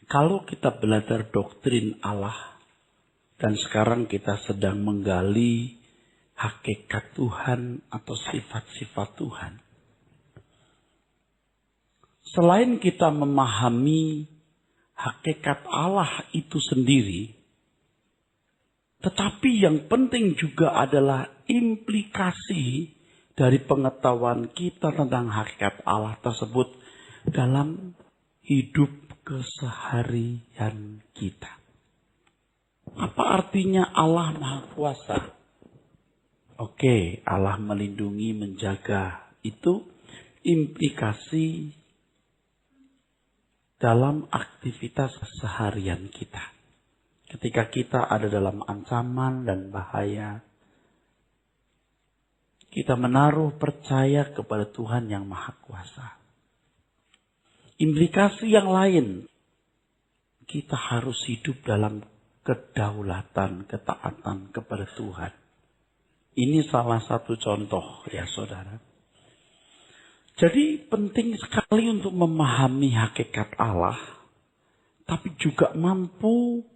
Kalau kita belajar doktrin Allah dan sekarang kita sedang menggali hakikat Tuhan atau sifat-sifat Tuhan. Selain kita memahami hakikat Allah itu sendiri, tetapi yang penting juga adalah implikasi dari pengetahuan kita tentang hakikat Allah tersebut dalam hidup keseharian kita. Apa artinya Allah Maha Kuasa? Oke, Allah melindungi, menjaga. Itu implikasi dalam aktivitas keseharian kita. Ketika kita ada dalam ancaman dan bahaya, kita menaruh percaya kepada Tuhan yang Maha Kuasa. Implikasi yang lain, kita harus hidup dalam kedaulatan, ketaatan kepada Tuhan. Ini salah satu contoh ya saudara. Jadi penting sekali untuk memahami hakikat Allah, tapi juga mampu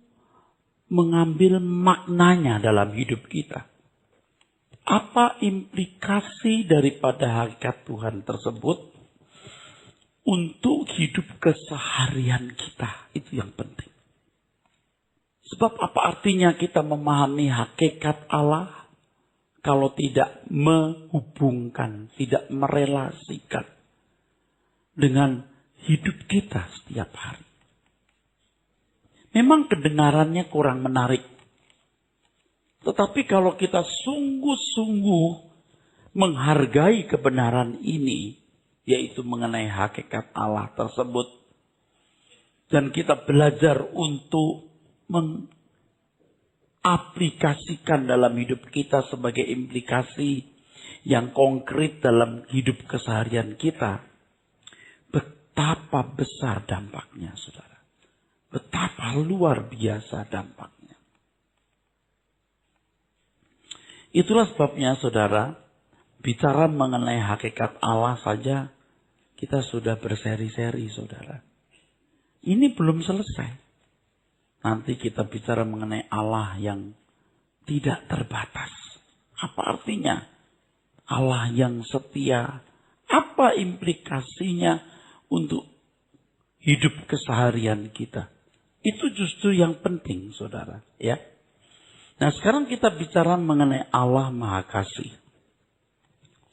mengambil maknanya dalam hidup kita. Apa implikasi daripada hakikat Tuhan tersebut untuk hidup keseharian kita? Itu yang penting. Sebab apa artinya kita memahami hakikat Allah kalau tidak menghubungkan, tidak merelasikan dengan hidup kita setiap hari? Memang kedengarannya kurang menarik. Tetapi kalau kita sungguh-sungguh menghargai kebenaran ini, yaitu mengenai hakikat Allah tersebut, dan kita belajar untuk mengaplikasikan dalam hidup kita sebagai implikasi yang konkret dalam hidup keseharian kita, betapa besar dampaknya, saudara. Betapa luar biasa dampaknya. Itulah sebabnya, saudara, bicara mengenai hakikat Allah saja, kita sudah berseri-seri, saudara. Ini belum selesai. Nanti kita bicara mengenai Allah yang tidak terbatas. Apa artinya? Allah yang setia. Apa implikasinya untuk hidup keseharian kita? Itu justru yang penting, saudara. Ya. Nah, sekarang kita bicara mengenai Allah Maha Kasih.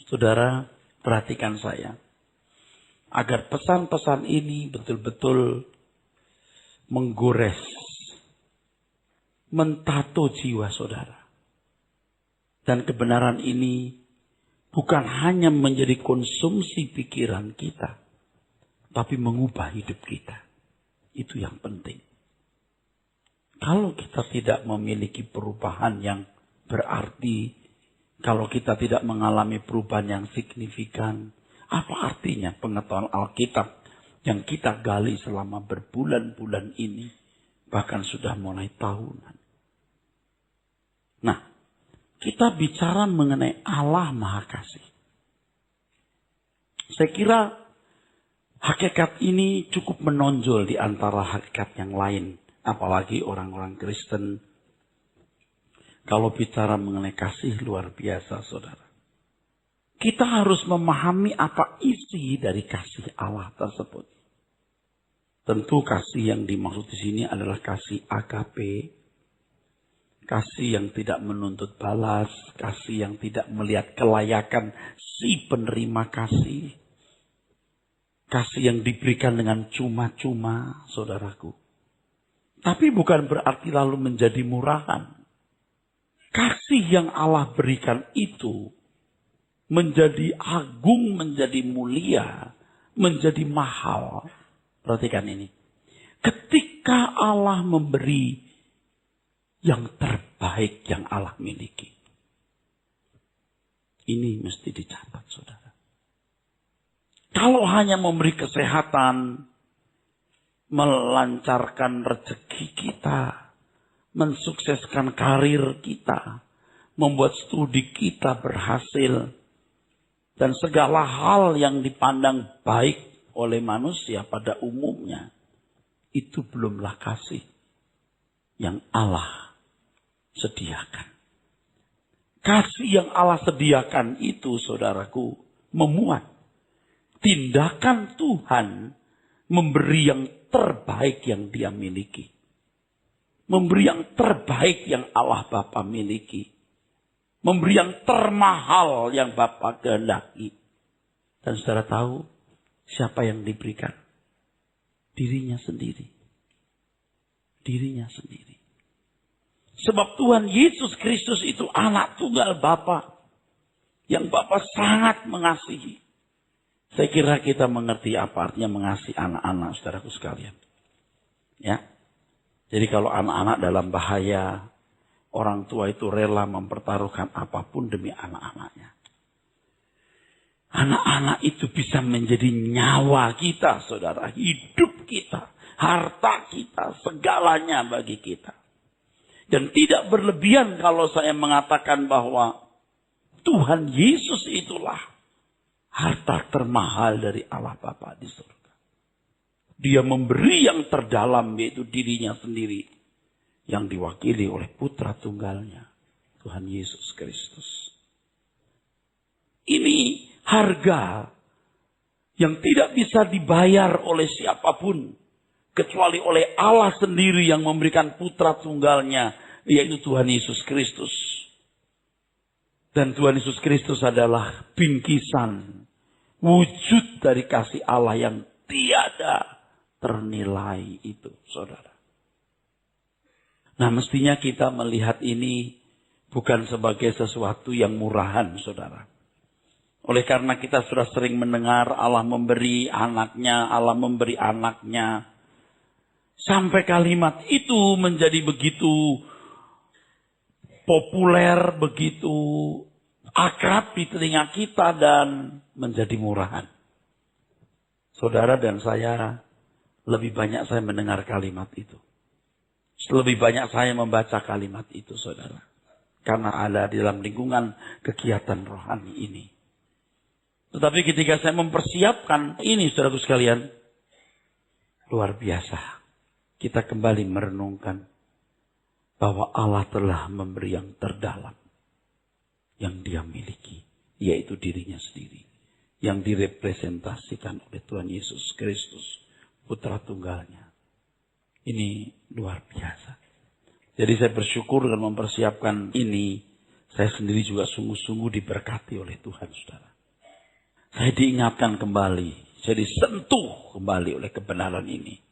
Saudara, perhatikan saya. Agar pesan-pesan ini betul-betul menggores, mentato jiwa saudara. Dan kebenaran ini bukan hanya menjadi konsumsi pikiran kita, tapi mengubah hidup kita. Itu yang penting. Kalau kita tidak memiliki perubahan yang berarti, kalau kita tidak mengalami perubahan yang signifikan, apa artinya pengetahuan Alkitab yang kita gali selama berbulan-bulan ini, bahkan sudah mulai tahunan. Nah, kita bicara mengenai Allah Maha Kasih. Saya kira hakikat ini cukup menonjol di antara hakikat yang lain. Apalagi orang-orang Kristen. Kalau bicara mengenai kasih luar biasa, saudara. Kita harus memahami apa isi dari kasih Allah tersebut. Tentu kasih yang dimaksud di sini adalah kasih agape. Kasih yang tidak menuntut balas. Kasih yang tidak melihat kelayakan si penerima kasih. Kasih yang diberikan dengan cuma-cuma, saudaraku. Tapi bukan berarti lalu menjadi murahan. Kasih yang Allah berikan itu menjadi agung, menjadi mulia, menjadi mahal. Perhatikan ini. Ketika Allah memberi yang terbaik yang Allah miliki. Ini mesti dicatat, saudara. Kalau hanya memberi kesehatan, melancarkan rezeki kita, mensukseskan karir kita, membuat studi kita berhasil, dan segala hal yang dipandang baik oleh manusia pada umumnya, itu belumlah kasih yang Allah sediakan. Kasih yang Allah sediakan itu, saudaraku, memuat tindakan Tuhan memberi yang terbaik yang Dia miliki. Memberi yang terbaik yang Allah Bapa miliki. Memberi yang termahal yang Bapa kehendaki. Dan saudara tahu siapa yang diberikan? Dirinya sendiri. Dirinya sendiri. Sebab Tuhan Yesus Kristus itu anak tunggal Bapa. Yang Bapa sangat mengasihi. Saya kira kita mengerti apa artinya mengasihi anak-anak, saudaraku sekalian. Ya. Jadi kalau anak-anak dalam bahaya, orang tua itu rela mempertaruhkan apapun demi anak-anaknya. Anak-anak itu bisa menjadi nyawa kita, saudara. Hidup kita, harta kita, segalanya bagi kita. Dan tidak berlebihan kalau saya mengatakan bahwa Tuhan Yesus itulah harta termahal dari Allah Bapa di surga. Dia memberi yang terdalam, yaitu dirinya sendiri. Yang diwakili oleh putra tunggalnya, Tuhan Yesus Kristus. Ini harga yang tidak bisa dibayar oleh siapapun. Kecuali oleh Allah sendiri yang memberikan putra tunggalnya, yaitu Tuhan Yesus Kristus. Dan Tuhan Yesus Kristus adalah bingkisan, wujud dari kasih Allah yang tiada ternilai itu, saudara. Nah, mestinya kita melihat ini bukan sebagai sesuatu yang murahan, saudara. Oleh karena kita sudah sering mendengar Allah memberi anaknya, Allah memberi anaknya. Sampai kalimat itu menjadi begitu populer, begitu akrab di telinga kita dan menjadi murahan. Saudara dan saya, lebih banyak saya mendengar kalimat itu. Lebih banyak saya membaca kalimat itu, saudara. Karena ada di dalam lingkungan kegiatan rohani ini. Tetapi ketika saya mempersiapkan ini, saudaraku sekalian, luar biasa. Kita kembali merenungkan bahwa Allah telah memberi yang terdalam yang Dia miliki, yaitu dirinya sendiri, yang direpresentasikan oleh Tuhan Yesus Kristus, putra tunggalnya. Ini luar biasa. Jadi saya bersyukur dengan mempersiapkan ini, saya sendiri juga sungguh-sungguh diberkati oleh Tuhan, saudara. Saya diingatkan kembali, saya disentuh kembali oleh kebenaran ini.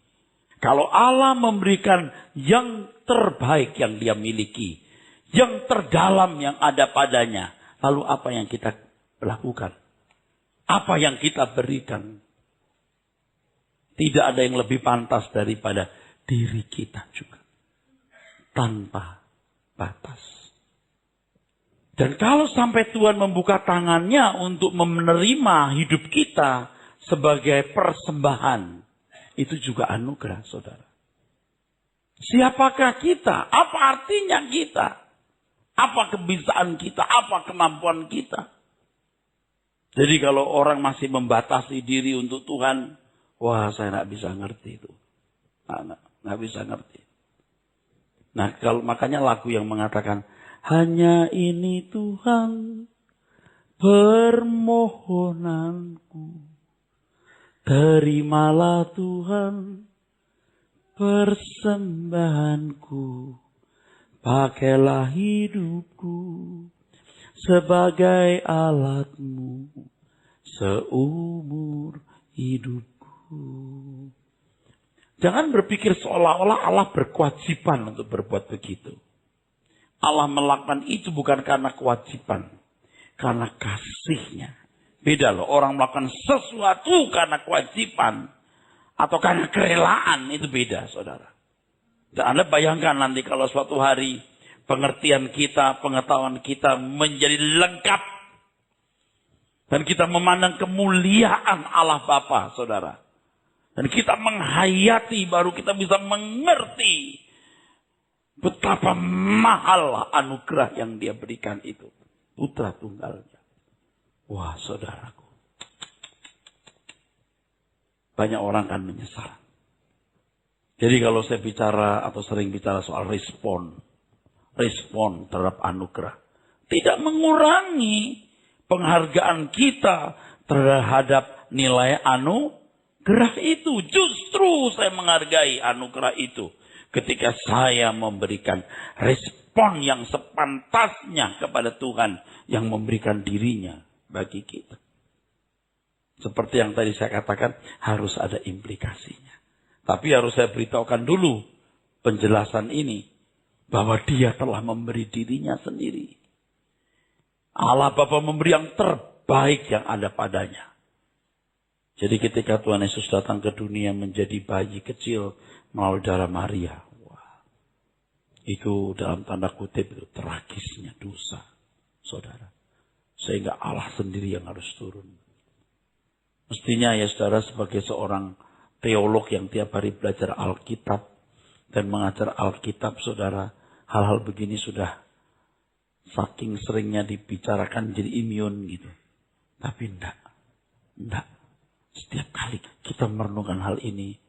Kalau Allah memberikan yang terbaik yang Dia miliki, yang terdalam yang ada padanya, lalu apa yang kita lakukan? Apa yang kita berikan? Tidak ada yang lebih pantas daripada diri kita juga. Tanpa batas. Dan kalau sampai Tuhan membuka tangannya untuk menerima hidup kita sebagai persembahan, itu juga anugerah, saudara. Siapakah kita? Apa artinya kita? Apa kebisaan kita? Apa kemampuan kita? Jadi kalau orang masih membatasi diri untuk Tuhan, wah saya nggak bisa ngerti itu. Nggak bisa ngerti. Nah kalau makanya lagu yang mengatakan, hanya ini Tuhan permohonanku. Terimalah Tuhan persembahanku. Pakailah hidupku sebagai alatmu seumur hidupku. Jangan berpikir seolah-olah Allah berkewajiban untuk berbuat begitu. Allah melakukan itu bukan karena kewajiban. Karena kasihnya. Beda loh, orang melakukan sesuatu karena kewajiban. Atau karena kerelaan, itu beda, saudara. Dan Anda bayangkan nanti kalau suatu hari pengertian kita, pengetahuan kita menjadi lengkap. Dan kita memandang kemuliaan Allah Bapa, saudara. Dan kita menghayati, baru kita bisa mengerti betapa mahal anugerah yang Dia berikan itu. Putra tunggalnya. Wah, saudaraku. Banyak orang kan menyesal. Jadi kalau saya bicara atau sering bicara soal respon terhadap anugerah, tidak mengurangi penghargaan kita terhadap nilai anugerah itu. Justru saya menghargai anugerah itu ketika saya memberikan respon yang sepantasnya kepada Tuhan yang memberikan dirinya bagi kita. Seperti yang tadi saya katakan, harus ada implikasinya. Tapi harus saya beritahukan dulu penjelasan ini, bahwa dia telah memberi dirinya sendiri. Allah Bapa memberi yang terbaik yang ada padanya. Jadi ketika Tuhan Yesus datang ke dunia menjadi bayi kecil melalui darah Maria. Wah, itu dalam tanda kutip itu tragisnya dosa, saudara. Sehingga Allah sendiri yang harus turun. Mestinya ya saudara, sebagai seorang teolog yang tiap hari belajar Alkitab dan mengajar Alkitab, saudara, hal-hal begini sudah saking seringnya dibicarakan jadi imun gitu. Tapi enggak. Setiap kali kita merenungkan hal ini,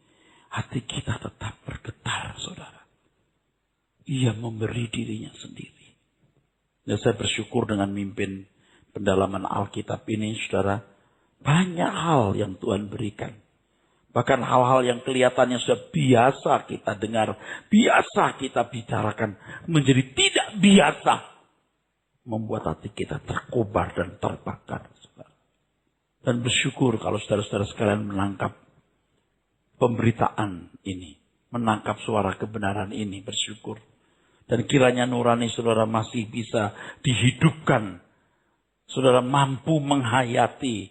hati kita tetap bergetar, saudara. Ia memberi dirinya sendiri. Dan saya bersyukur dengan mimpin pendalaman Alkitab ini, saudara. Banyak hal yang Tuhan berikan. Bahkan hal-hal yang kelihatannya sudah biasa kita dengar, biasa kita bicarakan, menjadi tidak biasa. Membuat hati kita terkobar dan terbakar. Dan bersyukur kalau saudara-saudara sekalian menangkap pemberitaan ini. Menangkap suara kebenaran ini, bersyukur. Dan kiranya nurani saudara masih bisa dihidupkan. Saudara mampu menghayati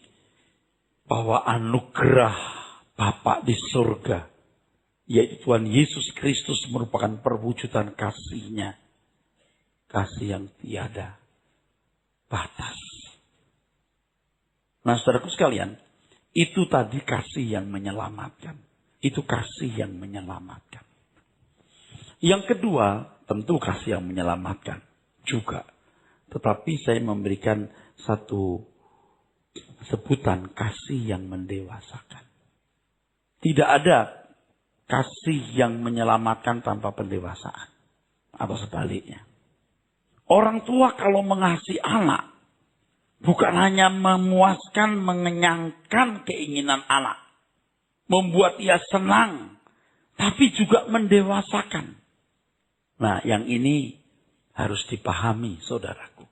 bahwa anugerah Bapa di surga, yaitu Tuhan Yesus Kristus, merupakan perwujudan kasih-Nya. Kasih yang tiada batas. Nah, saudaraku sekalian, itu tadi kasih yang menyelamatkan. Itu kasih yang menyelamatkan. Yang kedua, tentu kasih yang menyelamatkan juga. Tetapi saya memberikan satu sebutan, kasih yang mendewasakan. Tidak ada kasih yang menyelamatkan tanpa pendewasaan. Atau sebaliknya. Orang tua kalau mengasihi anak, bukan hanya memuaskan, mengenyangkan keinginan anak. Membuat ia senang. Tapi juga mendewasakan. Nah, yang ini harus dipahami, saudaraku.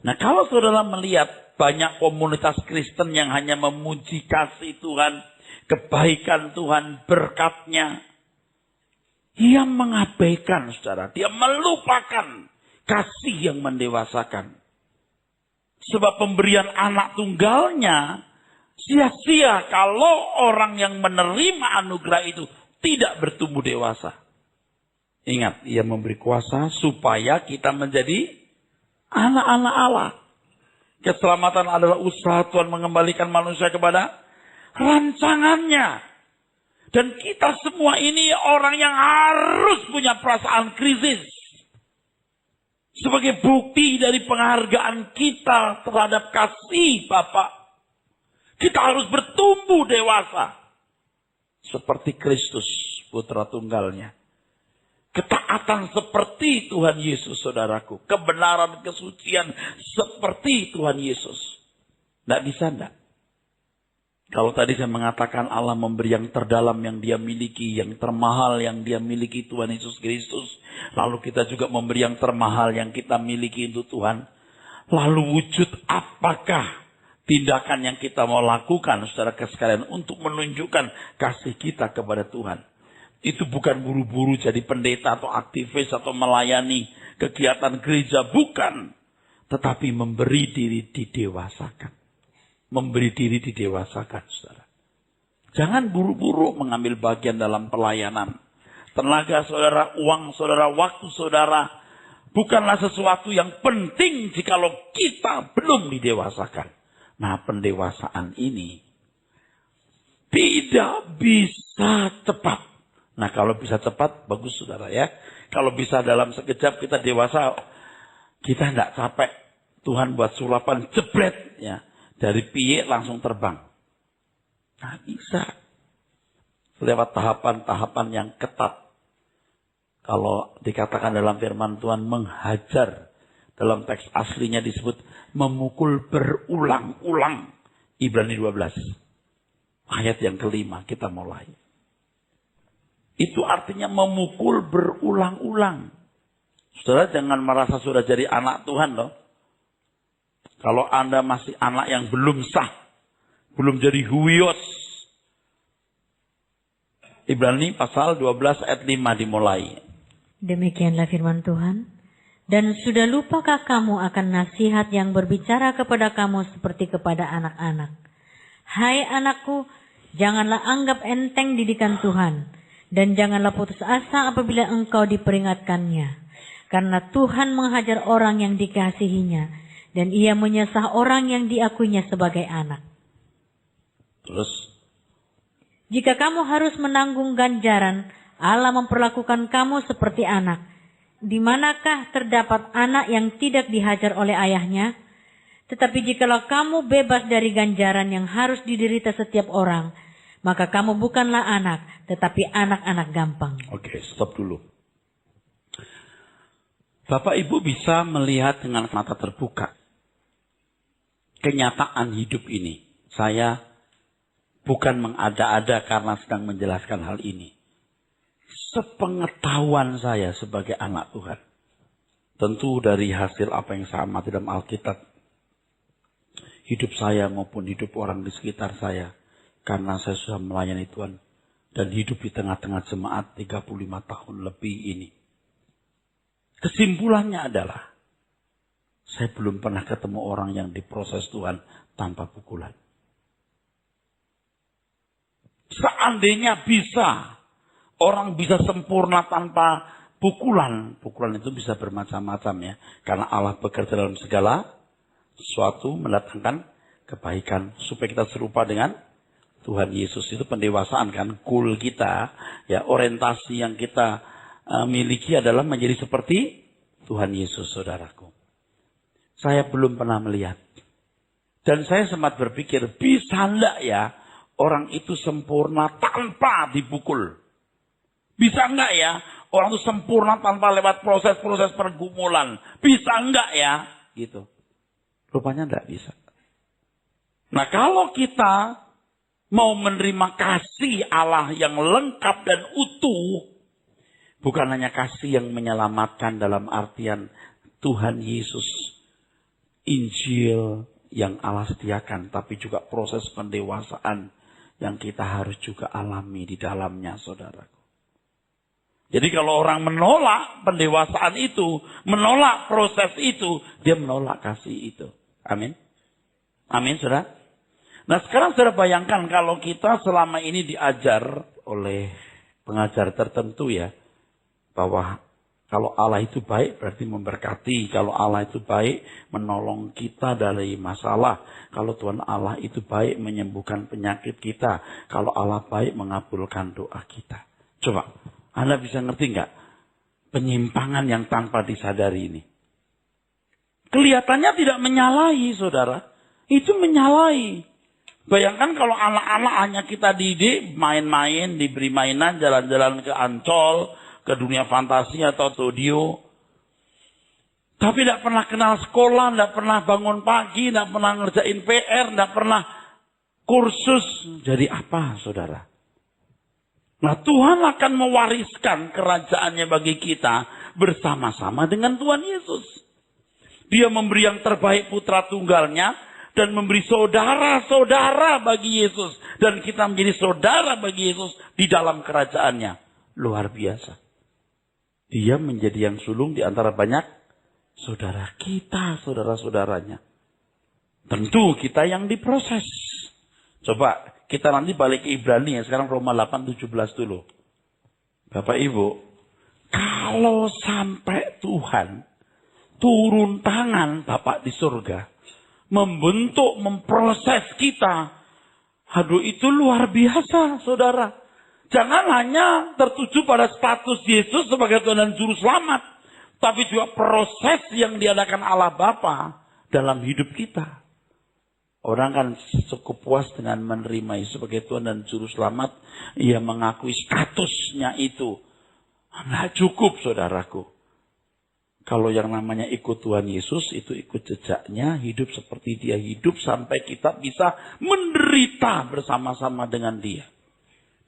Nah, kalau saudara melihat banyak komunitas Kristen yang hanya memuji kasih Tuhan, kebaikan Tuhan, berkat-Nya, ia mengabaikan, saudara. Dia melupakan kasih yang mendewasakan. Sebab pemberian anak tunggalnya sia-sia kalau orang yang menerima anugerah itu tidak bertumbuh dewasa. Ingat, ia memberi kuasa supaya kita menjadi anak-anak Allah. Keselamatan adalah usaha Tuhan mengembalikan manusia kepada rancangannya. Dan kita semua ini orang yang harus punya perasaan krisis. Sebagai bukti dari penghargaan kita terhadap kasih Bapa. Kita harus bertumbuh dewasa. Seperti Kristus, putra tunggalnya. Ketaatan seperti Tuhan Yesus, saudaraku. Kebenaran, kesucian seperti Tuhan Yesus. Tidak bisa, tidak. Kalau tadi saya mengatakan Allah memberi yang terdalam yang Dia miliki, yang termahal yang Dia miliki, Tuhan Yesus Kristus. Lalu kita juga memberi yang termahal yang kita miliki untuk Tuhan. Lalu wujud apakah tindakan yang kita mau lakukan, saudara sekalian, untuk menunjukkan kasih kita kepada Tuhan. Itu bukan buru-buru jadi pendeta atau aktivis atau melayani kegiatan gereja, bukan. Tetapi memberi diri didewasakan. Memberi diri didewasakan, saudara. Jangan buru-buru mengambil bagian dalam pelayanan. Tenaga saudara, uang saudara, waktu saudara, bukanlah sesuatu yang penting jikalau kita belum didewasakan. Nah, pendewasaan ini tidak bisa cepat. Nah, kalau bisa cepat, bagus saudara ya. Kalau bisa dalam sekejap kita dewasa, kita tidak capek. Tuhan buat sulapan, jebret ya. Dari piye langsung terbang. Nah, bisa. lewat tahapan-tahapan yang ketat. Kalau dikatakan dalam firman Tuhan menghajar, dalam teks aslinya disebut memukul berulang-ulang. Ibrani 12. Ayat yang kelima kita mulai. Itu artinya memukul berulang-ulang. Saudara jangan merasa sudah jadi anak Tuhan loh. Kalau Anda masih anak yang belum sah, belum jadi huios. Ibrani pasal 12 ayat 5 dimulai. Demikianlah firman Tuhan. Dan sudah lupakah kamu akan nasihat yang berbicara kepada kamu seperti kepada anak-anak? Hai anakku, janganlah anggap enteng didikan Tuhan. Dan janganlah putus asa apabila engkau diperingatkannya. Karena Tuhan menghajar orang yang dikasihinya. Dan ia menyesah orang yang diakuinya sebagai anak. Terus? Jika kamu harus menanggung ganjaran, Allah memperlakukan kamu seperti anak. Di manakah terdapat anak yang tidak dihajar oleh ayahnya? Tetapi jikalau kamu bebas dari ganjaran yang harus diderita setiap orang, maka kamu bukanlah anak, tetapi anak-anak gampang. Oke, stop dulu. Bapak Ibu bisa melihat dengan mata terbuka kenyataan hidup ini. Saya bukan mengada-ada karena sedang menjelaskan hal ini. Sepengetahuan saya sebagai anak Tuhan. Tentu dari hasil apa yang saya amati dalam Alkitab. Hidup saya maupun hidup orang di sekitar saya. Karena saya sudah melayani Tuhan. Dan hidup di tengah-tengah jemaat 35 tahun lebih ini. Kesimpulannya adalah. Saya belum pernah ketemu orang yang diproses Tuhan tanpa pukulan. Seandainya bisa. Orang bisa sempurna tanpa pukulan. Pukulan itu bisa bermacam-macam ya. Karena Allah bekerja dalam segala sesuatu mendatangkan kebaikan. Supaya kita serupa dengan Tuhan Yesus. Itu pendewasaan kan. Goal kita. Ya, orientasi yang kita miliki adalah menjadi seperti Tuhan Yesus, saudaraku. Saya belum pernah melihat. Dan saya sempat berpikir, bisa enggak ya orang itu sempurna tanpa dipukul? Bisa enggak ya orang itu sempurna tanpa lewat proses-proses pergumulan? Bisa enggak ya? Gitu. Rupanya enggak bisa. Nah kalau kita mau menerima kasih Allah yang lengkap dan utuh. Bukan hanya kasih yang menyelamatkan dalam artian Tuhan Yesus. Injil yang Allah sediakan. Tapi juga proses pendewasaan yang kita harus juga alami di dalamnya, saudaraku. Jadi kalau orang menolak pendewasaan itu, menolak proses itu, dia menolak kasih itu. Amin. Amin, saudara. Nah sekarang saudara bayangkan kalau kita selama ini diajar oleh pengajar tertentu ya. Bahwa kalau Allah itu baik berarti memberkati. Kalau Allah itu baik menolong kita dari masalah. Kalau Tuhan Allah itu baik menyembuhkan penyakit kita. Kalau Allah baik mengabulkan doa kita. Coba. Anda bisa ngerti nggak penyimpangan yang tanpa disadari ini? Kelihatannya tidak menyalahi, saudara. Itu menyalahi. Bayangkan kalau anak-anak hanya kita didik, main-main, diberi mainan, jalan-jalan ke Ancol, ke dunia fantasi atau studio. Tapi tidak pernah kenal sekolah, tidak pernah bangun pagi, tidak pernah ngerjain PR, tidak pernah kursus. Jadi apa, saudara? Nah Tuhan akan mewariskan kerajaannya bagi kita bersama-sama dengan Tuhan Yesus. Dia memberi yang terbaik putra tunggalnya dan memberi saudara-saudara bagi Yesus. Dan kita menjadi saudara bagi Yesus di dalam kerajaannya. Luar biasa. Dia menjadi yang sulung di antara banyak saudara kita, saudara-saudaranya. Tentu kita yang diproses. Coba kita nanti balik ke Ibrani ya. Sekarang Roma 8:17 dulu. Bapak Ibu. Kalau sampai Tuhan turun tangan Bapak di surga. Membentuk, memproses kita. Aduh itu luar biasa saudara. Jangan hanya tertuju pada status Yesus sebagai Tuhan dan Juru Selamat. Tapi juga proses yang diadakan Allah Bapa dalam hidup kita. Orang kan cukup puas dengan menerima Yesus sebagai Tuhan dan Juru Selamat. Ia mengakui statusnya itu. Nggak cukup, saudaraku. Kalau yang namanya ikut Tuhan Yesus, itu ikut jejaknya, hidup seperti dia hidup sampai kita bisa menderita bersama-sama dengan dia.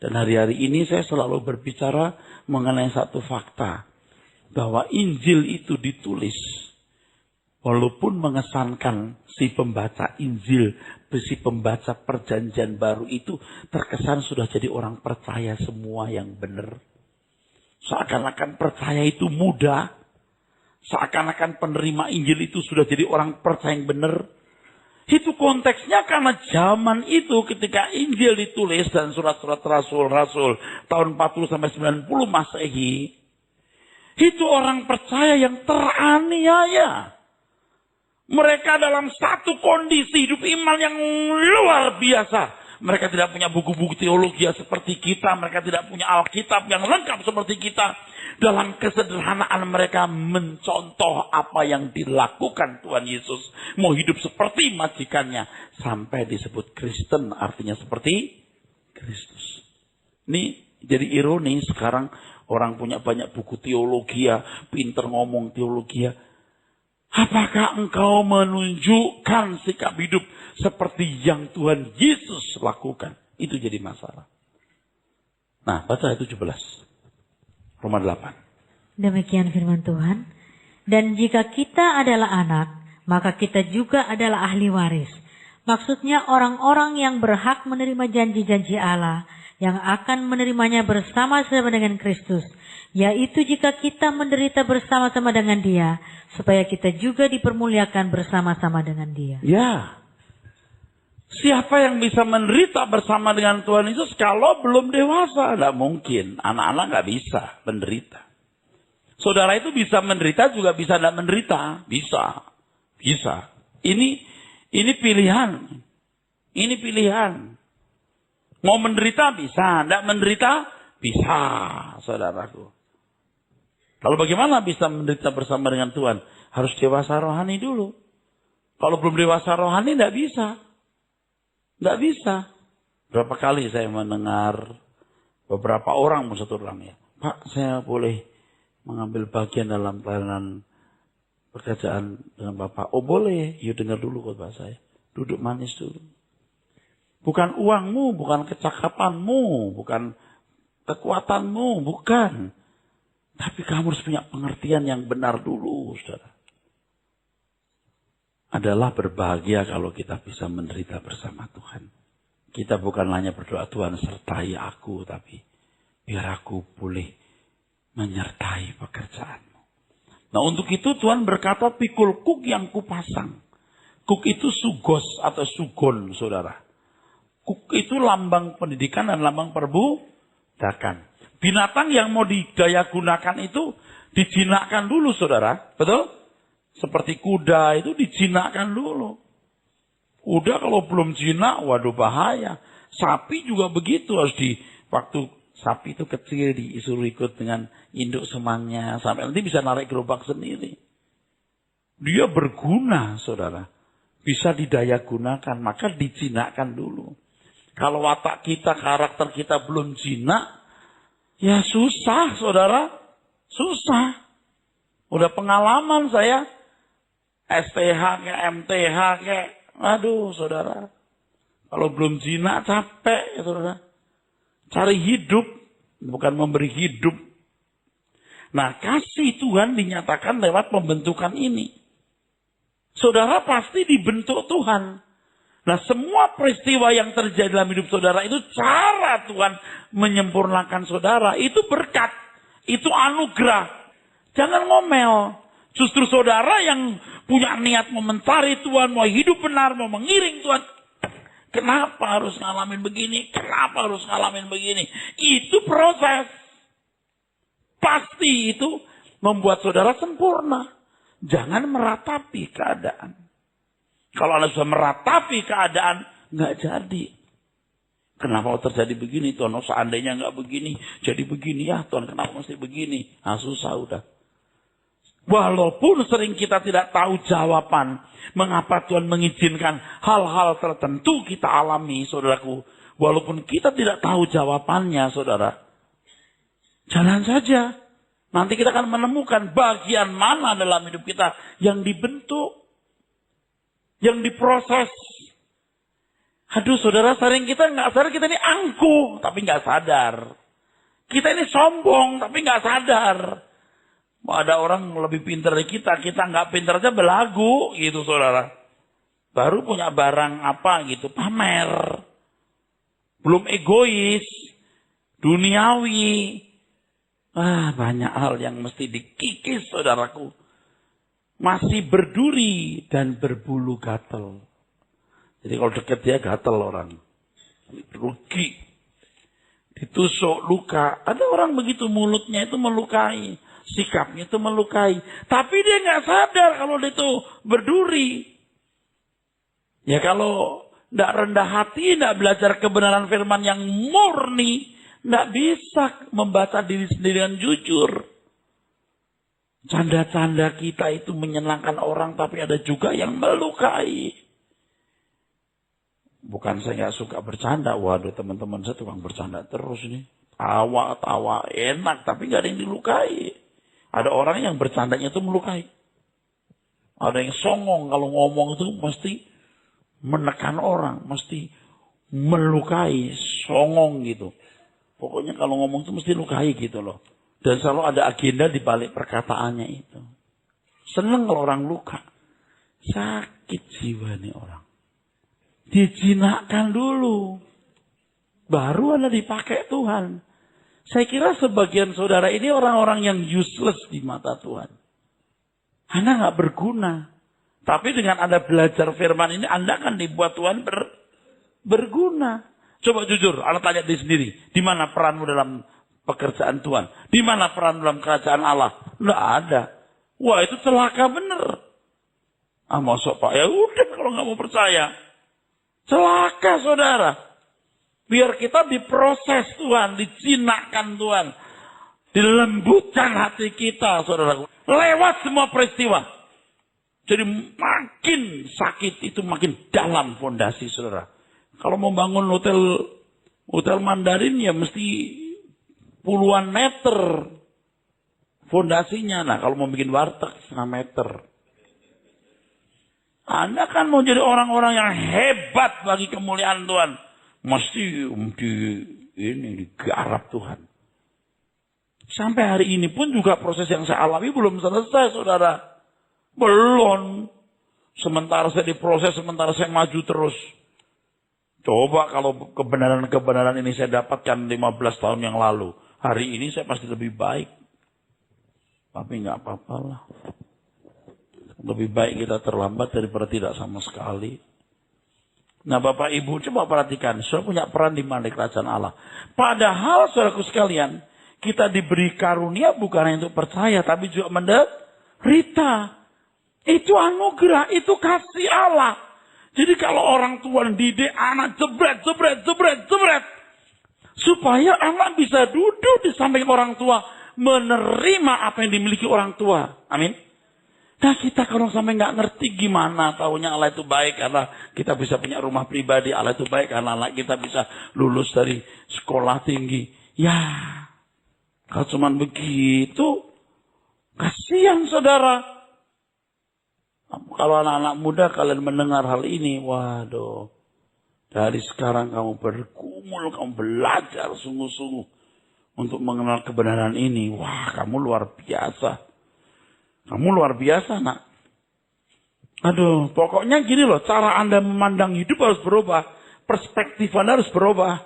Dan hari-hari ini saya selalu berbicara mengenai satu fakta. Bahwa Injil itu ditulis. Walaupun mengesankan si pembaca Injil, si pembaca perjanjian baru itu terkesan sudah jadi orang percaya semua yang benar. Seakan-akan percaya itu mudah. Seakan-akan penerima Injil itu sudah jadi orang percaya yang benar. Itu konteksnya karena zaman itu ketika Injil ditulis dan surat-surat rasul-rasul tahun 40-90 Masehi. Itu orang percaya yang teraniaya. Mereka dalam satu kondisi hidup iman yang luar biasa. Mereka tidak punya buku-buku teologi seperti kita. Mereka tidak punya Alkitab yang lengkap seperti kita. Dalam kesederhanaan mereka mencontoh apa yang dilakukan Tuhan Yesus. Mau hidup seperti majikannya. Sampai disebut Kristen artinya seperti Kristus. Ini jadi ironi sekarang orang punya banyak buku teologi pinter ngomong teologi. Apakah engkau menunjukkan sikap hidup seperti yang Tuhan Yesus lakukan? Itu jadi masalah. Nah, baca ayat 17. Roma 8. Demikian firman Tuhan. Dan jika kita adalah anak, maka kita juga adalah ahli waris. Maksudnya orang-orang yang berhak menerima janji-janji Allah, yang akan menerimanya bersama-sama dengan Kristus. Yaitu jika kita menderita bersama-sama dengan Dia, supaya kita juga dipermuliakan bersama-sama dengan Dia. Ya. Siapa yang bisa menderita bersama dengan Tuhan Yesus kalau belum dewasa? Tidak mungkin. Anak-anak nggak bisa menderita. Saudara itu bisa menderita juga bisa tidak menderita. Bisa. Bisa. Ini pilihan. Ini pilihan. Mau menderita bisa. Tidak menderita bisa. Saudaraku. Lalu bagaimana bisa menderita bersama dengan Tuhan? Harus dewasa rohani dulu. Kalau belum dewasa rohani tidak bisa. Tidak bisa. Berapa kali saya mendengar beberapa orang, satu orang ya. Pak, saya boleh mengambil bagian dalam pelayanan pekerjaan dengan Bapak. Oh boleh, yuk dengar dulu khotbah saya. Duduk manis dulu. Bukan uangmu, bukan kecakapanmu, bukan kekuatanmu, bukan. Tapi kamu harus punya pengertian yang benar dulu, saudara. Adalah berbahagia kalau kita bisa menderita bersama Tuhan. Kita bukan hanya berdoa, Tuhan sertai aku, tapi biar aku boleh menyertai pekerjaanmu. Nah untuk itu Tuhan berkata, pikul kuk yang kupasang. Kuk itu sugos atau sugon, saudara. Kuk itu lambang pendidikan dan lambang perbudakan. Binatang yang mau didaya gunakan itu dijinakkan dulu, saudara. Betul? Seperti kuda itu dijinakkan dulu. Kuda kalau belum jinak, waduh bahaya. Sapi juga begitu. Waktu sapi itu kecil disuruh ikut dengan induk semangnya. Sampai nanti bisa narik gerobak sendiri. Dia berguna, saudara. Bisa didaya gunakan. Maka dijinakkan dulu. Kalau watak kita, karakter kita belum jinak, ya susah, saudara. Susah. Udah pengalaman saya. STH kayak MTH kayak. Aduh, saudara. Kalau belum jinak capek, ya, saudara. Cari hidup. Bukan memberi hidup. Nah, kasih Tuhan dinyatakan lewat pembentukan ini. Saudara pasti dibentuk Tuhan. Nah, semua peristiwa yang terjadi dalam hidup saudara itu cara Tuhan menyempurnakan saudara. Itu berkat. Itu anugerah. Jangan ngomel. Justru saudara yang punya niat mencari Tuhan, mau hidup benar, mau mengiring Tuhan. Kenapa harus ngalamin begini? Kenapa harus ngalamin begini? Itu proses. Pasti itu membuat saudara sempurna. Jangan meratapi keadaan. Kalau Anda sudah meratapi keadaan, nggak jadi. Kenapa terjadi begini, Tuhan? Oh, seandainya nggak begini, jadi begini ya, Tuhan. Kenapa mesti begini? Nah, susah udah. Walaupun sering kita tidak tahu jawaban mengapa Tuhan mengizinkan hal-hal tertentu kita alami, saudaraku. Walaupun kita tidak tahu jawabannya, saudara. Jalan saja. Nanti kita akan menemukan bagian mana dalam hidup kita yang dibentuk, yang diproses. Aduh, saudara, sering kita nggak sadar kita ini angkuh, tapi nggak sadar. Kita ini sombong, tapi nggak sadar. Ada orang lebih pintar dari kita nggak pintar aja belagu gitu, saudara. Baru punya barang apa gitu, pamer. Belum egois, duniawi. Banyak hal yang mesti dikikis, saudaraku. Masih berduri dan berbulu gatel. Jadi kalau deket dia gatel orang. Rugi. Ditusuk, luka. Ada orang begitu, mulutnya itu melukai. Sikapnya itu melukai. Tapi dia nggak sadar kalau dia itu berduri. Ya kalau nggak rendah hati, nggak belajar kebenaran firman yang murni, nggak bisa membaca diri sendiri dengan jujur. Canda-canda kita itu menyenangkan orang, tapi ada juga yang melukai. Bukan saya nggak suka bercanda. Waduh, teman-teman saya tukang bercanda terus nih. Tawa enak, tapi nggak ada yang dilukai. Ada orang yang bercandanya itu melukai. Ada yang songong kalau ngomong itu mesti menekan orang, mesti melukai, songong gitu. Pokoknya kalau ngomong itu mesti lukai gitu loh. Dan selalu ada agenda di balik perkataannya itu. Seneng kalau orang luka. Sakit jiwa nih orang. Dijinakkan dulu. Baru ada dipakai Tuhan. Saya kira sebagian saudara ini orang-orang yang useless di mata Tuhan. Anda nggak berguna. Tapi dengan Anda belajar firman ini, Anda akan dibuat Tuhan berguna. Coba jujur, Anda tanya diri sendiri. Di mana peranmu dalam pekerjaan Tuhan? Di mana peran dalam kerajaan Allah? Nggak ada. Wah, itu celaka bener. Masuk Pak, ya udah kalau nggak mau percaya. Celaka, saudara. Biar kita diproses Tuhan, dijinakkan Tuhan. Dilembutkan hati kita, saudara. Lewat semua peristiwa. Jadi makin sakit itu makin dalam fondasi, saudara. Kalau mau bangun hotel Mandarin ya mesti puluhan meter fondasinya. Nah kalau mau bikin warteg 1,5 meter. Anda kan mau jadi orang-orang yang hebat bagi kemuliaan Tuhan. Mesti digarap Tuhan. Sampai hari ini pun juga proses yang saya alami belum selesai, saudara. Belum. Sementara saya diproses, sementara saya maju terus. Coba kalau kebenaran-kebenaran ini saya dapatkan 15 tahun yang lalu. Hari ini saya pasti lebih baik. Tapi nggak apa-apa lah. Lebih baik kita terlambat daripada tidak sama sekali. Nah Bapak Ibu coba perhatikan. Saya punya peran di mana kerajaan Allah. Padahal saudaraku sekalian. Kita diberi karunia bukan hanya untuk percaya. Tapi juga menderita. Itu anugerah. Itu kasih Allah. Jadi kalau orang tua didik anak jebret. Supaya anak bisa duduk di samping orang tua. Menerima apa yang dimiliki orang tua. Amin. Nah kita kalau sampai nggak ngerti gimana taunya Allah itu baik karena kita bisa punya rumah pribadi. Allah itu baik karena anak kita bisa lulus dari sekolah tinggi. Ya kalau cuma begitu kasihan saudara. Kalau anak-anak muda kalian mendengar hal ini. Waduh. Dari sekarang kamu bergumul. Kamu belajar sungguh-sungguh. Untuk mengenal kebenaran ini. Wah kamu luar biasa. Kamu luar biasa nak. Aduh, pokoknya gini loh. Cara Anda memandang hidup harus berubah. Perspektif Anda harus berubah.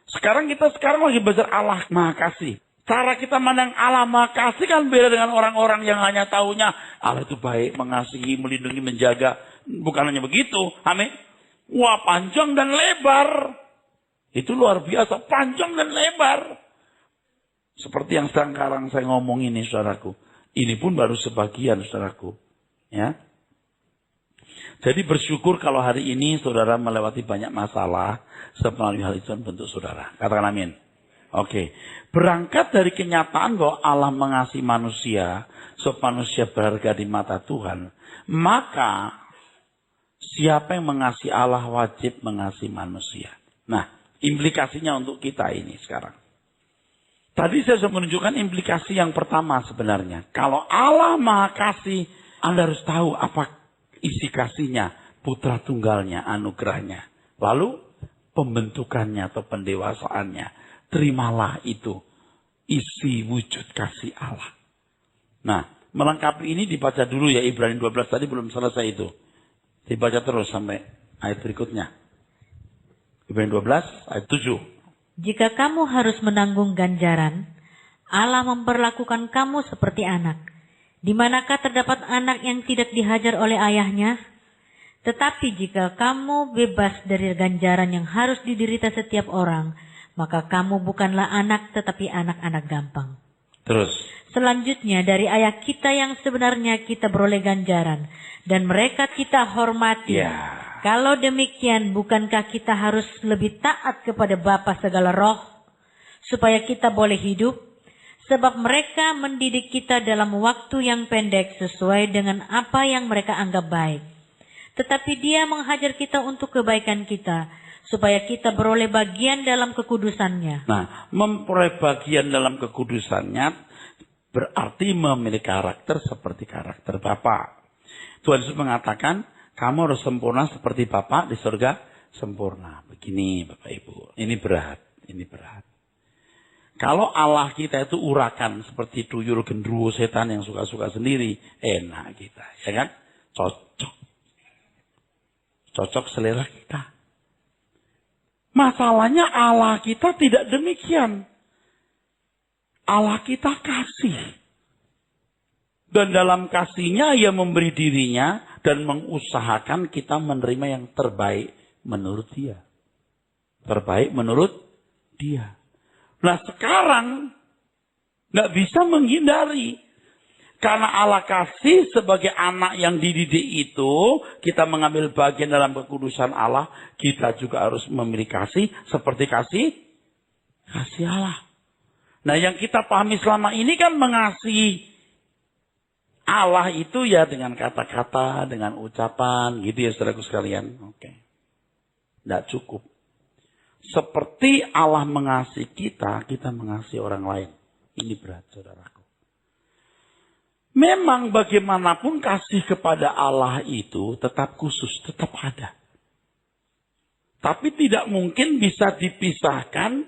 Kita sekarang lagi belajar Allah Maha Kasih. Cara kita memandang Allah Maha Kasih kan beda dengan orang-orang yang hanya taunya. Allah itu baik, mengasihi, melindungi, menjaga. Bukan hanya begitu. Amin. Wah panjang dan lebar. Itu luar biasa. Panjang dan lebar. Seperti yang sekarang saya ngomong ini saudaraku. Ini pun baru sebagian saudaraku. Ya. Jadi bersyukur kalau hari ini saudara melewati banyak masalah. Melalui hal itu bentuk saudara. Katakan amin. Oke. Berangkat dari kenyataan bahwa Allah mengasihi manusia, supaya manusia berharga di mata Tuhan, maka siapa yang mengasihi Allah wajib mengasihi manusia. Nah, implikasinya untuk kita ini sekarang. Tadi saya sudah menunjukkan implikasi yang pertama sebenarnya. Kalau Allah Maha Kasih, Anda harus tahu apa isi kasihnya, putra tunggalnya, anugerahnya. Lalu pembentukannya atau pendewasaannya. Terimalah itu, isi wujud kasih Allah. Nah, melengkapi ini dibaca dulu ya, Ibrani 12 tadi belum selesai itu. Dibaca terus sampai ayat berikutnya. Ibrani 12 ayat 7. Jika kamu harus menanggung ganjaran, Allah memperlakukan kamu seperti anak. Di manakah terdapat anak yang tidak dihajar oleh ayahnya? Tetapi jika kamu bebas dari ganjaran yang harus diderita setiap orang, maka kamu bukanlah anak tetapi anak-anak gampang. Terus. Selanjutnya dari ayah kita yang sebenarnya kita beroleh ganjaran. Dan mereka kita hormati. Ya. Kalau demikian bukankah kita harus lebih taat kepada Bapa segala roh. Supaya kita boleh hidup. Sebab mereka mendidik kita dalam waktu yang pendek sesuai dengan apa yang mereka anggap baik. Tetapi Dia menghajar kita untuk kebaikan kita. Supaya kita beroleh bagian dalam kekudusannya. Nah, memperoleh bagian dalam kekudusannya berarti memiliki karakter seperti karakter Bapa. Tuhan Yesus mengatakan, kamu harus sempurna seperti Bapa di surga sempurna. Begini Bapak Ibu, ini berat, ini berat. Kalau Allah kita itu urakan seperti tuyul gendruwo setan yang suka-suka sendiri, enak kita, ya kan? Cocok selera kita. Masalahnya Allah kita tidak demikian. Allah kita kasih. Dan dalam kasihnya Ia memberi dirinya dan mengusahakan kita menerima yang terbaik menurut Dia. Terbaik menurut Dia. Nah sekarang nggak bisa menghindari. Karena Allah kasih sebagai anak yang dididik itu, kita mengambil bagian dalam kekudusan Allah, kita juga harus memiliki kasih seperti kasih Allah. Nah yang kita pahami selama ini kan mengasihi Allah itu ya dengan kata-kata, dengan ucapan, gitu ya saudaraku sekalian. Oke. Nggak cukup. Seperti Allah mengasihi kita, kita mengasihi orang lain. Ini berat saudaraku. Memang bagaimanapun kasih kepada Allah itu tetap khusus, tetap ada. Tapi tidak mungkin bisa dipisahkan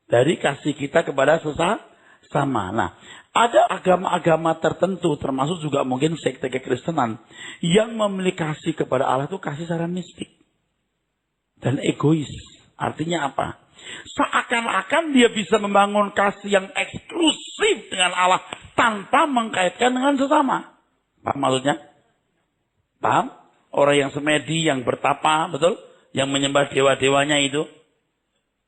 dari kasih kita kepada sesama. Nah, ada agama-agama tertentu, termasuk juga mungkin sekte kekristenan, yang memiliki kasih kepada Allah itu kasih secara mistik. Dan egois. Artinya apa? Seakan-akan dia bisa membangun kasih yang eksklusif dengan Allah tanpa mengkaitkan dengan sesama. Paham maksudnya? Paham? Orang yang semedi, yang bertapa, betul? Yang menyembah dewa-dewanya itu.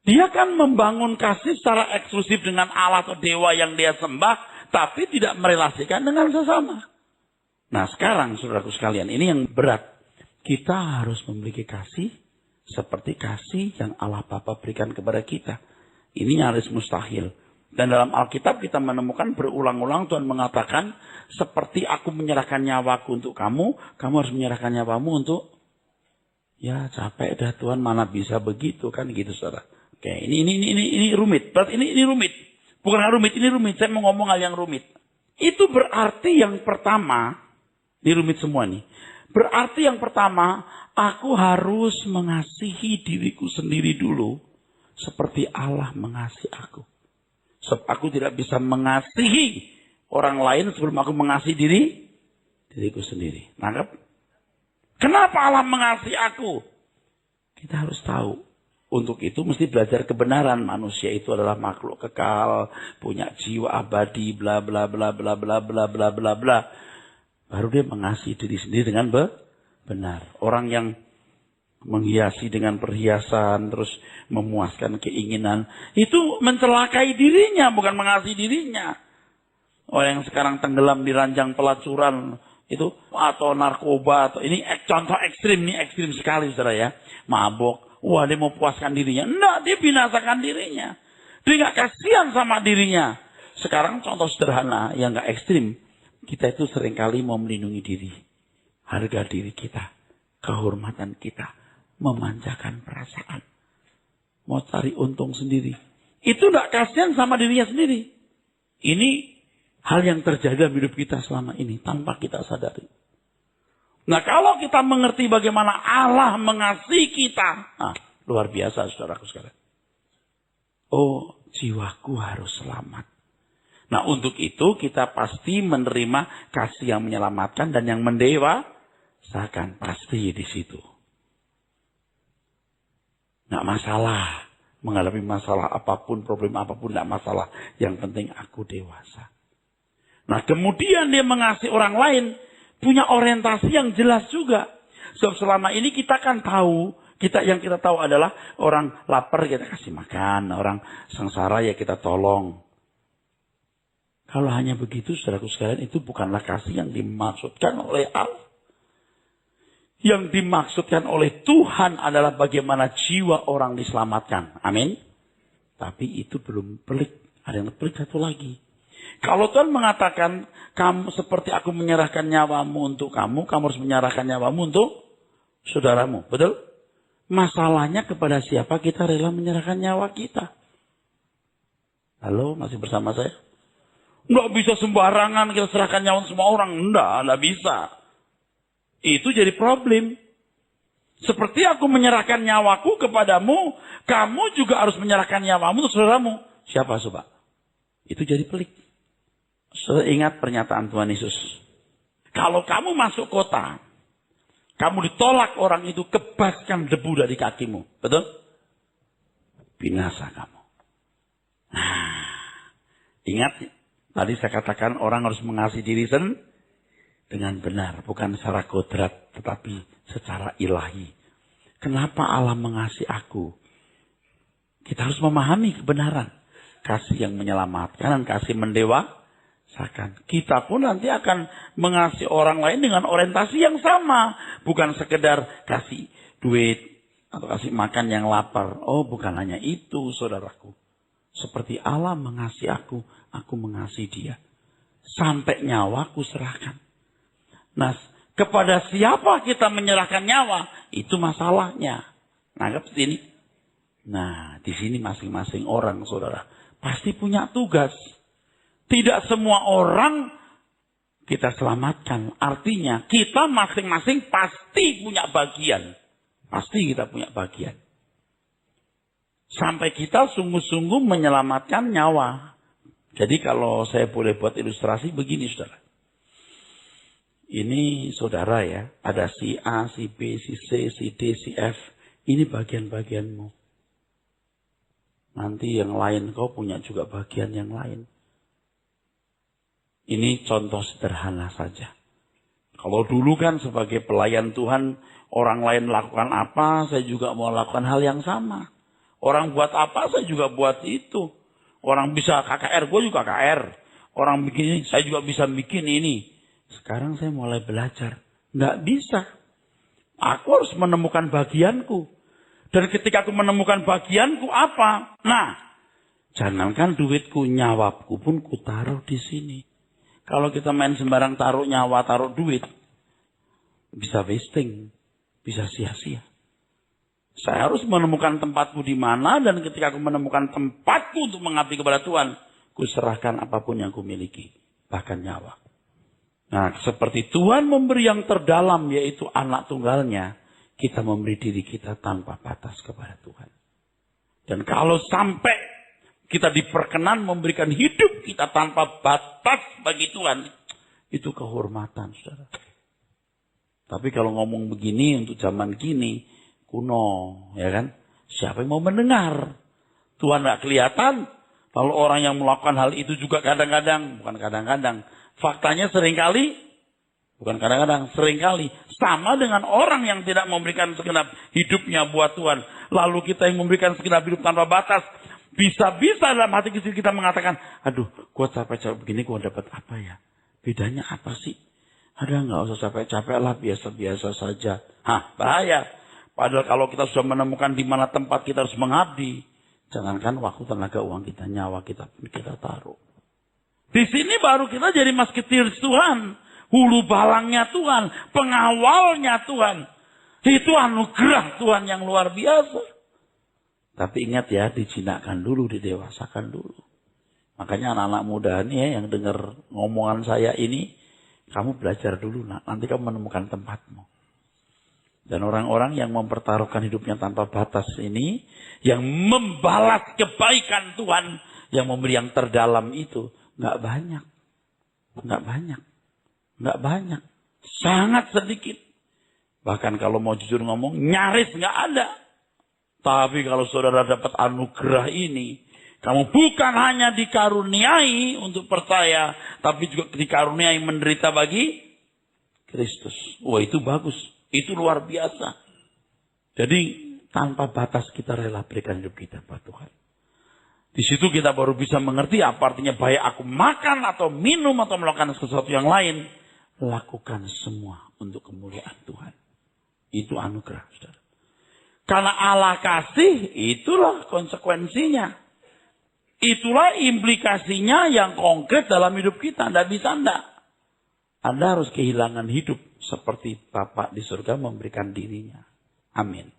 Dia kan membangun kasih secara eksklusif dengan Allah atau dewa yang dia sembah, tapi tidak merelasikan dengan sesama. Nah sekarang saudaraku sekalian, ini yang berat. Kita harus memiliki kasih seperti kasih yang Allah Bapa berikan kepada kita. Ini nyaris mustahil. Dan dalam Alkitab kita menemukan berulang-ulang Tuhan mengatakan, seperti aku menyerahkan nyawaku untuk kamu, kamu harus menyerahkan nyawamu untuk, ya capek dah Tuhan, mana bisa begitu kan gitu saudara. Oke, ini rumit. Berarti ini rumit. Bukan rumit, ini rumit. Saya mau ngomong hal yang rumit. Itu berarti yang pertama, ini rumit semua nih. Berarti yang pertama, aku harus mengasihi diriku sendiri dulu. Seperti Allah mengasihi aku. Sebab aku tidak bisa mengasihi orang lain sebelum aku mengasihi diriku sendiri. Nangkep? Kenapa Allah mengasihi aku? Kita harus tahu. Untuk itu mesti belajar kebenaran. Manusia itu adalah makhluk kekal. Punya jiwa abadi. Bla bla bla bla bla bla bla bla bla. Baru dia mengasihi diri sendiri dengan benar. Orang yang menghiasi dengan perhiasan, terus memuaskan keinginan, itu mencelakai dirinya, bukan mengasihi dirinya. Orang yang sekarang tenggelam di ranjang pelacuran itu atau narkoba, atau ini contoh ekstrim, ini ekstrim sekali saudara ya. Mabok, wah dia mau puaskan dirinya. Enggak, dia binasakan dirinya. Dia nggak kasihan sama dirinya. Sekarang contoh sederhana yang nggak ekstrim. Kita itu seringkali mau melindungi diri. Harga diri kita. Kehormatan kita. Memanjakan perasaan. Mau cari untung sendiri. Itu nggak kasihan sama dirinya sendiri. Ini hal yang terjadi dalam hidup kita selama ini. Tanpa kita sadari. Nah kalau kita mengerti bagaimana Allah mengasihi kita. Nah, luar biasa saudaraku sekalian. Oh, jiwaku harus selamat. Nah untuk itu kita pasti menerima kasih yang menyelamatkan dan yang mendewasakan. Pasti di situ. Nggak masalah. Menghadapi masalah apapun, problem apapun nggak masalah. Yang penting aku dewasa. Nah kemudian dia mengasihi orang lain. Punya orientasi yang jelas juga. Sebab selama ini kita kan tahu. Yang kita tahu adalah orang lapar kita kasih makan. Orang sengsara ya kita tolong. Kalau hanya begitu, saudaraku sekalian, itu bukanlah kasih yang dimaksudkan oleh Allah. Yang dimaksudkan oleh Tuhan adalah bagaimana jiwa orang diselamatkan. Amin. Tapi itu belum pelik. Ada yang pelik satu lagi. Kalau Tuhan mengatakan, kamu seperti aku menyerahkan nyawamu untuk kamu harus menyerahkan nyawamu untuk saudaramu. Betul? Masalahnya kepada siapa kita rela menyerahkan nyawa kita? Halo, masih bersama saya? Nggak bisa sembarangan kita serahkan nyawa semua orang. Nggak bisa. Itu jadi problem. Seperti aku menyerahkan nyawaku kepadamu, kamu juga harus menyerahkan nyawamu untuk saudaramu. Siapa coba? Itu jadi pelik. Saudara ingat pernyataan Tuhan Yesus. Kalau kamu masuk kota, kamu ditolak orang itu, kebaskan debu dari kakimu. Betul? Binasa kamu. Nah, ingat tadi saya katakan orang harus mengasihi diri dengan benar. Bukan secara kodrat, tetapi secara ilahi. Kenapa Allah mengasihi aku? Kita harus memahami kebenaran. Kasih yang menyelamatkan dan kasih mendewasakan. Kita pun nanti akan mengasihi orang lain dengan orientasi yang sama. Bukan sekedar kasih duit atau kasih makan yang lapar. Oh, bukan hanya itu, saudaraku. Seperti Allah mengasihi aku mengasihi dia. Sampai nyawaku serahkan. Nah, kepada siapa kita menyerahkan nyawa? Itu masalahnya. Nangkep sini. Nah, di sini masing-masing orang, saudara, pasti punya tugas. Tidak semua orang kita selamatkan. Artinya, kita masing-masing pasti punya bagian. Pasti kita punya bagian. Sampai kita sungguh-sungguh menyelamatkan nyawa. Jadi kalau saya boleh buat ilustrasi begini, saudara. Ini saudara ya. Ada si A, si B, si C, si D, si F. Ini bagian-bagianmu. Nanti yang lain kau punya juga bagian yang lain. Ini contoh sederhana saja. Kalau dulu kan sebagai pelayan Tuhan, orang lain lakukan apa, saya juga mau lakukan hal yang sama. Orang buat apa, saya juga buat itu. Orang bisa KKR, gue juga KKR. Orang bikin ini, saya juga bisa bikin ini. Sekarang saya mulai belajar. Nggak bisa. Aku harus menemukan bagianku. Dan ketika aku menemukan bagianku apa? Nah, jangankan duitku, nyawaku pun ku taruh di sini. Kalau kita main sembarang taruh nyawa, taruh duit. Bisa wasting. Bisa sia-sia. Saya harus menemukan tempatku di mana, dan ketika aku menemukan tempatku untuk mengabdi kepada Tuhan, ku serahkan apapun yang ku miliki, bahkan nyawa. Nah, seperti Tuhan memberi yang terdalam, yaitu anak tunggalnya, kita memberi diri kita tanpa batas kepada Tuhan. Dan kalau sampai kita diperkenan memberikan hidup kita tanpa batas bagi Tuhan, itu kehormatan, saudara. Tapi kalau ngomong begini untuk zaman kini, kuno, ya kan? Siapa yang mau mendengar? Tuhan gak kelihatan. Lalu orang yang melakukan hal itu juga kadang-kadang, bukan kadang-kadang, faktanya seringkali, bukan kadang-kadang, seringkali sama dengan orang yang tidak memberikan segenap hidupnya buat Tuhan. Lalu kita yang memberikan segenap hidup tanpa batas, bisa-bisa dalam hati kita mengatakan, aduh, gue capek-capek begini, gue dapat apa ya? Bedanya apa sih? Ada nggak usah capek-capek lah, biasa-biasa saja. Hah, bahaya. Padahal kalau kita sudah menemukan di mana tempat kita harus mengabdi, Jangankan waktu, tenaga, uang kita, nyawa kita pun kita taruh. Di sini baru kita jadi musketeer Tuhan. Hulu balangnya Tuhan. Pengawalnya Tuhan. Itu anugerah Tuhan yang luar biasa. Tapi ingat ya, dijinakkan dulu, didewasakan dulu. Makanya anak-anak muda ini ya, yang dengar ngomongan saya ini, kamu belajar dulu, nak. Nanti kamu menemukan tempatmu. Dan orang-orang yang mempertaruhkan hidupnya tanpa batas ini, yang membalas kebaikan Tuhan, yang memberi yang terdalam itu, nggak banyak. Nggak banyak. Nggak banyak. Sangat sedikit. Bahkan kalau mau jujur ngomong, nyaris nggak ada. Tapi kalau saudara dapat anugerah ini, kamu bukan hanya dikaruniai untuk percaya, tapi juga dikaruniai menderita bagi Kristus. Wah, itu bagus. Itu luar biasa. Jadi tanpa batas kita rela berikan hidup kita buat Tuhan. Di situ kita baru bisa mengerti apa artinya baik aku makan atau minum atau melakukan sesuatu yang lain. Lakukan semua untuk kemuliaan Tuhan. Itu anugerah, saudara. Karena Allah kasih, itulah konsekuensinya. Itulah implikasinya yang konkret dalam hidup kita. Tidak bisa enggak. Anda harus kehilangan hidup seperti Bapa di surga memberikan dirinya. Amin.